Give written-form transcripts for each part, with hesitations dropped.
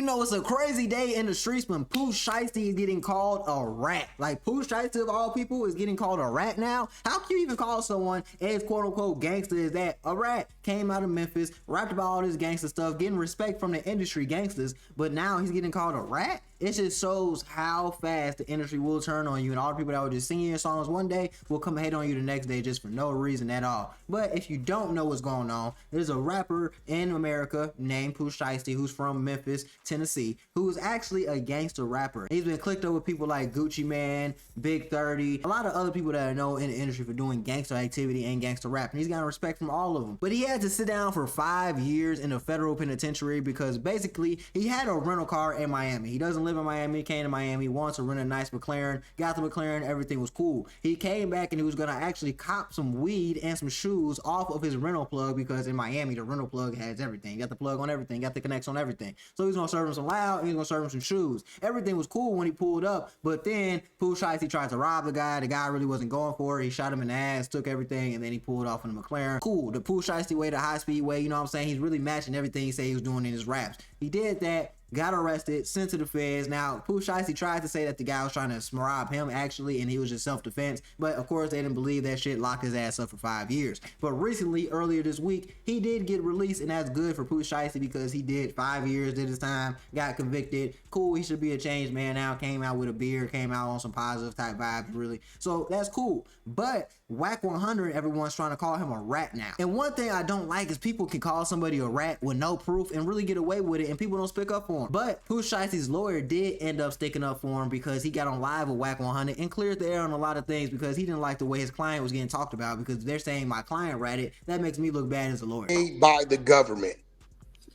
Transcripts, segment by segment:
know, it's a crazy day in the streets when Pooh Shiesty is getting called a rat. Like, Pooh Shiesty of all people is getting called a rat now? How can you even call someone as quote-unquote gangster as that a rat? Came out of Memphis, rapped about all this gangster stuff, getting respect from the industry gangsters, but now he's getting called a rat? It just shows how fast the industry will turn on you, and all the people that were just singing your songs one day will come hate on you the next day just for no reason at all. But if you don't know what's going on, there's a rapper in America named Pooh Shiesty who's from Memphis, Tennessee, who is actually a gangster rapper. He's been clicked up with people like Gucci Man, Big 30, a lot of other people that I know in the industry for doing gangster activity and gangster rap, and he's gotten respect from all of them. But he had to sit down for 5 years in a federal penitentiary because basically he had a rental car in Miami. He doesn't live in Miami, came to Miami, wants to rent a nice McLaren, got the McLaren, everything was cool. He came back and he was gonna actually cop some weed and some shoes off of his rental plug because in Miami the rental plug has everything. You got the plug on everything, got the connects on everything. So he's gonna serve him some loud, he's gonna serve him some shoes. Everything was cool when he pulled up, but then Pooh Shiesty tried to rob the guy. The guy really wasn't going for it. He shot him in the ass, took everything, and then he pulled off in the McLaren. Cool, the Pooh Shiesty way, the high speed way, you know what I'm saying? He's really matching everything he said he was doing in his raps. He did that, got arrested, sent to the feds. Now, Pooh Shiesty tried to say that the guy was trying to rob him actually, and he was just self-defense. But of course, they didn't believe that shit, locked his ass up for 5 years. But recently, earlier this week, he did get released, and that's good for Pooh Shiesty because he did 5 years, did his time, got convicted. Cool, he should be a changed man now. Came out with a beard, came out on some positive type vibes, really. So that's cool. But Whack 100, everyone's trying to call him a rat now. And one thing I don't like is people can call somebody a rat with no proof and really get away with it, and people don't speak up for him. But Pooh Shiesty's lawyer did end up sticking up for him because he got on live with Whack 100 and cleared the air on a lot of things because he didn't like the way his client was getting talked about because they're saying my client ratted. That makes me look bad as a lawyer. By the government,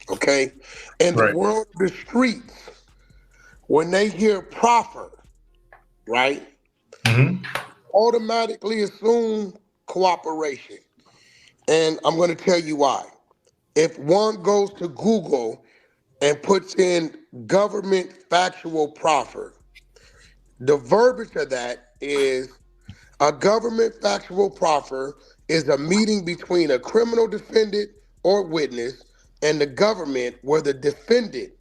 okay? And the world of the streets, when they hear proffer, right, automatically assume cooperation. And I'm going to tell you why. If one goes to Google and puts in government factual proffer, the verbiage of that is a government factual proffer is a meeting between a criminal defendant or witness and the government where the defendant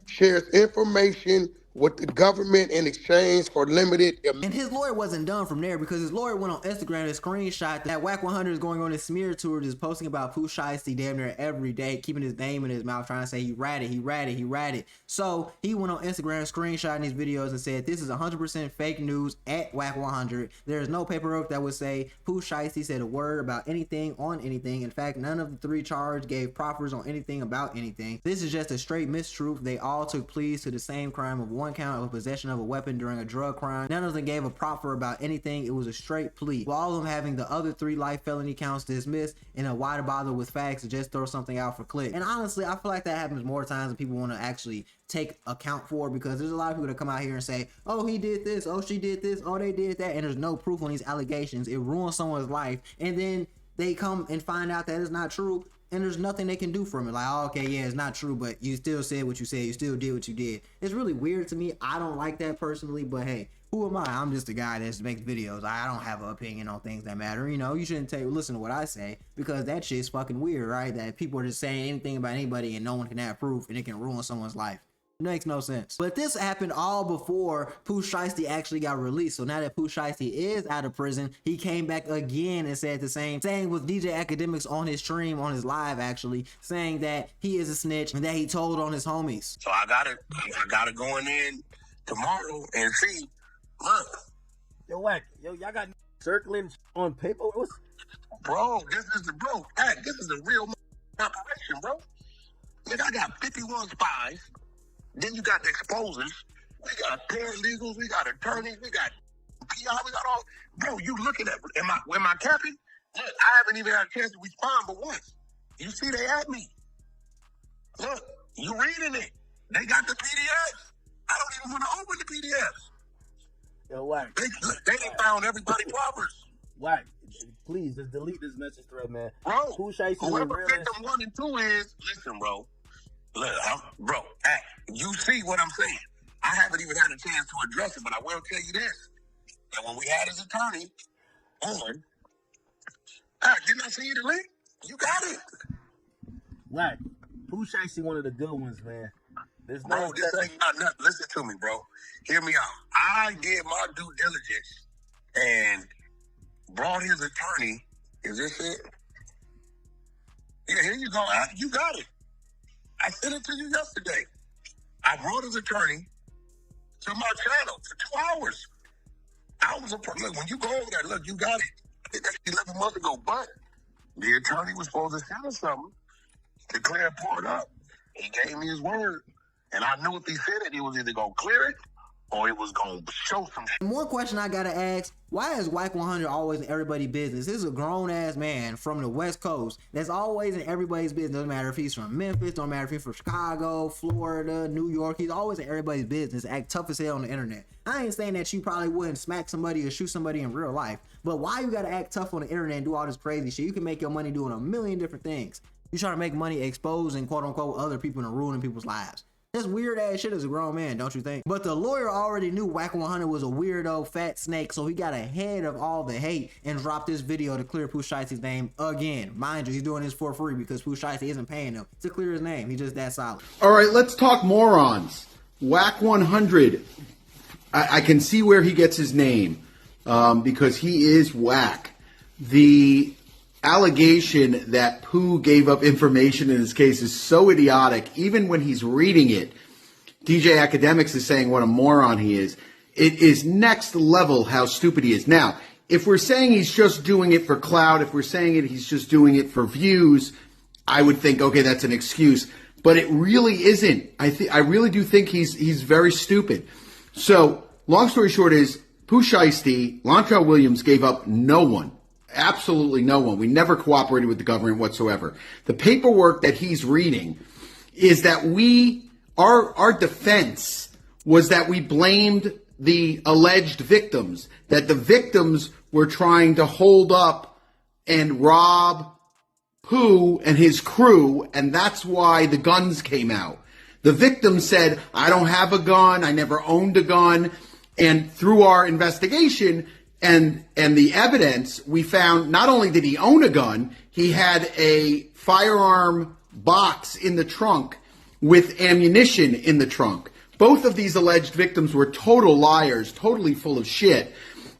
shares information with the government in exchange for limited. And his lawyer wasn't done from there because his lawyer went on Instagram and screenshot that Whack 100 is going on his smear tour, just posting about Pooh Shiesty damn near every day, keeping his name in his mouth, trying to say he ratted, he ratted, he ratted. So he went on Instagram screenshotting these videos and said this is 100% fake news at Whack 100. There is no paperwork that would say Pooh Shiesty said a word about anything on anything. In fact, none of the 3 charged gave proffers on anything about anything. This is just a straight mistruth. They all took pleas to the same crime of 1 count of possession of a weapon during a drug crime. None of them gave a proffer about anything. It was a straight plea. With all of them having the other 3 life felony counts dismissed, and why to bother with facts to just throw something out for click. And honestly, I feel like that happens more times than people want to actually take account for, because there's a lot of people that come out here and say, oh, he did this, oh, she did this, oh, they did that, and there's no proof on these allegations. It ruins someone's life, and then they come and find out that it's not true, and there's nothing they can do from it. Like, oh, okay, yeah, it's not true, but you still said what you said, you still did what you did. It's really weird to me. I don't like that personally, but hey, who am I? I'm just a guy that makes videos. I don't have an opinion on things that matter. You know, you shouldn't listen to what I say, because that shit's fucking weird, right? That people are just saying anything about anybody and no one can have proof, and it can ruin someone's life. It makes no sense. But this happened all before Pooh Shiesty actually got released. So now that Pooh Shiesty is out of prison, he came back again and said the same thing with DJ Academics on his stream, on his live actually, saying that he is a snitch and that he told on his homies. So I gotta go in tomorrow and see. Look, yo, Whack, yo, y'all got circling on paper? Bro, this is the real operation, bro. Nigga, I got 51 spies. Then you got the exposers. We got paralegals. We got attorneys. We got PI. We got all. Bro, you looking at? Am I capping? Look, I haven't even had a chance to respond but once. You see, they at me. Look, you reading it. They got the PDFs. I don't even want to open the PDFs. Yo, Whack. They done found everybody proffers. Whack, please just delete this message thread, man. Bro, Pooh Shiesty, whoever victim 1 and 2 is, listen, bro. Look, bro, hey, you see what I'm saying. I haven't even had a chance to address it, but I will tell you this. That when we had his attorney on, didn't I send you the link? You got it. Whack, Pooh Shiesty one of the good ones, man. There's Bro, no this ain't not nothing. Listen to me, bro. Hear me out. I did my due diligence and brought his attorney. Is this it? Yeah, here you go. You got it. I sent it to you yesterday. I brought his attorney to my channel for 2 hours. I was look, when you go over there, look, you got it. I think that's 11 months ago, but the attorney was supposed to send us something to clear a part up. He gave me his word. And I knew if he said it, he was either going to clear it or it was going to show some shit. One question I gotta ask, why is Whack 100 always in everybody's business? This is a grown-ass man from the West Coast that's always in everybody's business. Doesn't matter if he's from Memphis, don't matter if he's from Chicago, Florida, New York. He's always in everybody's business, act tough as hell on the internet. I ain't saying that you probably wouldn't smack somebody or shoot somebody in real life, but why you gotta act tough on the internet and do all this crazy shit? You can make your money doing a million different things. You trying to make money exposing quote-unquote other people and ruining people's lives. That's weird ass shit as a grown man, don't you think? But the lawyer already knew Whack 100 was a weirdo fat snake, so he got ahead of all the hate and dropped this video to clear Pooh Shiesty's name again. Mind you, he's doing this for free because Pooh Shiesty isn't paying him to clear his name. He's just that solid. All right, let's talk morons. Whack 100. I can see where he gets his name because he is whack. The allegation that Pooh gave up information in this case is so idiotic. Even when he's reading it, DJ Academics is saying what a moron he is. It is next level how stupid he is. Now, if we're saying he's just doing it for clout, if we're saying he's just doing it for views, I would think, okay, that's an excuse. But it really isn't. I really do think he's very stupid. So, long story short is, Pooh Shiesty, Lontrell Williams gave up no one. Absolutely no one. We never cooperated with the government whatsoever. The paperwork that he's reading is that our defense was that we blamed the alleged victims, that the victims were trying to hold up and rob Pooh and his crew, and that's why the guns came out. The victim said, I don't have a gun, I never owned a gun, and through our investigation and the evidence, we found not only did he own a gun, he had a firearm box in the trunk with ammunition in the trunk. Both of these alleged victims were total liars, totally full of shit.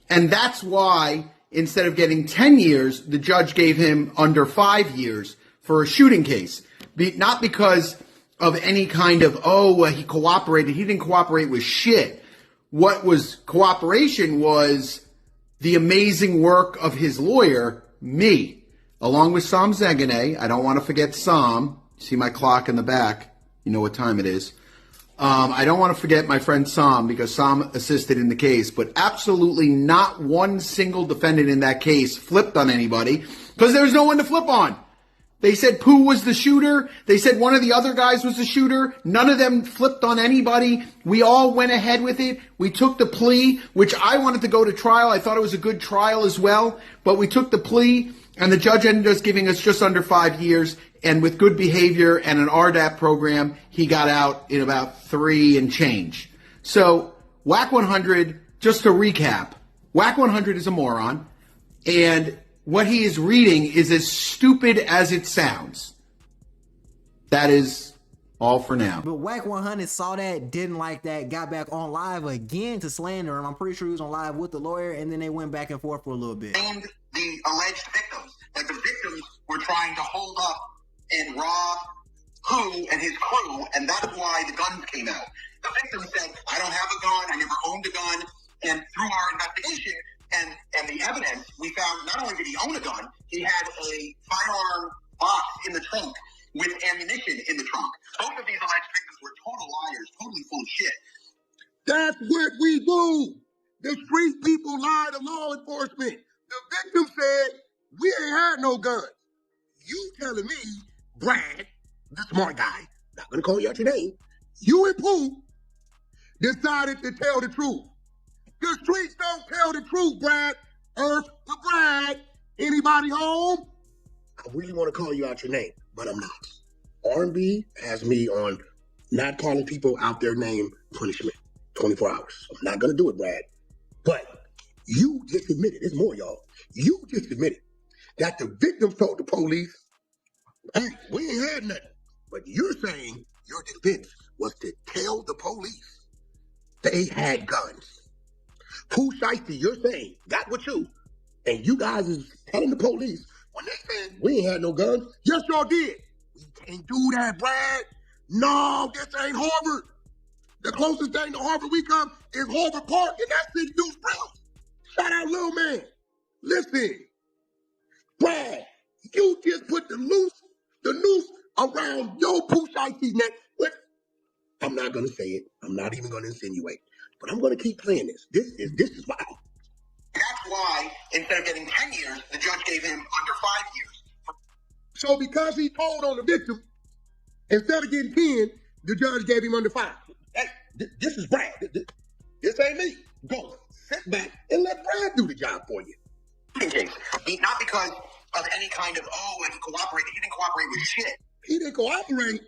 And that's why, instead of getting 10 years, the judge gave him under 5 years for a shooting case. Not because of any kind of, he cooperated. He didn't cooperate with shit. What was cooperation was the amazing work of his lawyer, me, along with Sam Zegane. I don't want to forget Sam. See my clock in the back. You know what time it is. I don't want to forget my friend Sam because Sam assisted in the case, but absolutely not one single defendant in that case flipped on anybody because there was no one to flip on. They said Pooh was the shooter. They said one of the other guys was the shooter. None of them flipped on anybody. We all went ahead with it. We took the plea, which I wanted to go to trial. I thought it was a good trial as well, but we took the plea and the judge ended up giving us just under 5 years. And with good behavior and an RDAP program, he got out in about 3 and change. So Whack 100, just to recap, Whack 100 is a moron, and what he is reading is as stupid as it sounds. That is all for now. But Whack 100 saw that, didn't like that, got back on live again to slander him. I'm pretty sure he was on live with the lawyer, and then they went back and forth for a little bit. Named the alleged victims, that the victims were trying to hold up and rob Pooh and his crew, and that's why the guns came out. The victim said, I don't have a gun, I never owned a gun, and through our investigation and the evidence, we found not only did he own a gun, he had a firearm box in the trunk with ammunition in the trunk. Both of these alleged victims were total liars, totally full of shit. That's what we do. The street people lie to law enforcement. The victim said, we ain't had no guns. You telling me, Brad, the smart guy, not gonna call you out your name, you and Pooh decided to tell the truth. The streets don't tell the truth, Brad. Earth to Brad. Anybody home? I really want to call you out your name, but I'm not. R&B has me on not calling people out their name punishment 24 hours. I'm not going to do it, Brad. But you just admitted, there's more, y'all. You just admitted that the victim told the police, hey, we ain't had nothing. But you're saying your defense was to tell the police they had guns. Pooh Shiesty, you're saying, got with you, and you guys is telling the police when they said we ain't had no guns. Yes, y'all did. We can't do that, Brad. No, this ain't Harvard. The closest thing to Harvard we come is Harvard Park, and that's in Deuce Brown. Shout out, little man. Listen, Brad, you just put the noose around your Pooh Shiesty's neck. But I'm not gonna say it. I'm not even gonna insinuate. But I'm gonna keep playing this. This is wild. That's why, instead of getting 10 years, the judge gave him under 5 years. So because he told on the victim, instead of getting 10, the judge gave him under 5. Hey, this is Brad. This ain't me. Go, sit back, and let Brad do the job for you. Not because of any kind of, and he cooperated. He didn't cooperate with shit. He didn't cooperate.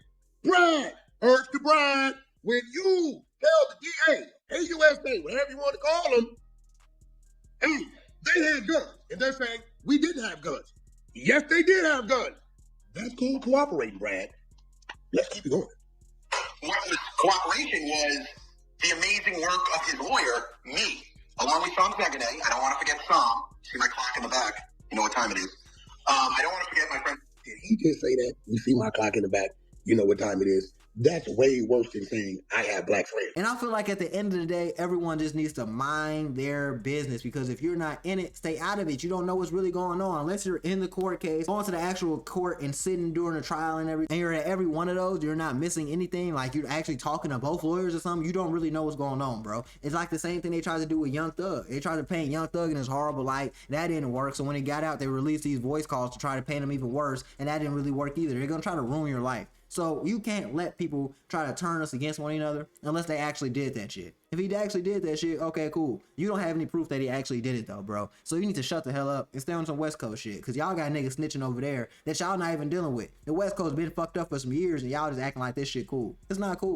Brad, urge to Brad, when you tell the DA, AUSA, whatever you want to call them, hey, they had guns. And they're saying, we didn't have guns. Yes, they did have guns. That's called cooperating, Brad. Let's keep it going. What was cooperation was the amazing work of his lawyer, me, along with Psalm Zegade. I don't want to forget Psalm. See my clock in the back. You know what time it is. I don't want to forget my friend. Did he just say that? You see my clock in the back. You know what time it is. That's way worse than saying I have black friends. And I feel like at the end of the day, everyone just needs to mind their business, because if you're not in it, stay out of it. You don't know what's really going on unless you're in the court case, going to the actual court and sitting during the trial and everything. And you're at every one of those, you're not missing anything. Like you're actually talking to both lawyers or something. You don't really know what's going on, bro. It's like the same thing they tried to do with Young Thug. They tried to paint Young Thug in this horrible light. That didn't work. So when he got out, they released these voice calls to try to paint him even worse, and that didn't really work either. They're gonna try to ruin your life. So you can't let people try to turn us against one another unless they actually did that shit. If he actually did that shit, okay, cool. You don't have any proof that he actually did it though, bro. So you need to shut the hell up and stay on some West Coast shit, because y'all got niggas snitching over there that y'all not even dealing with. The West Coast been fucked up for some years and y'all just acting like this shit cool. It's not cool.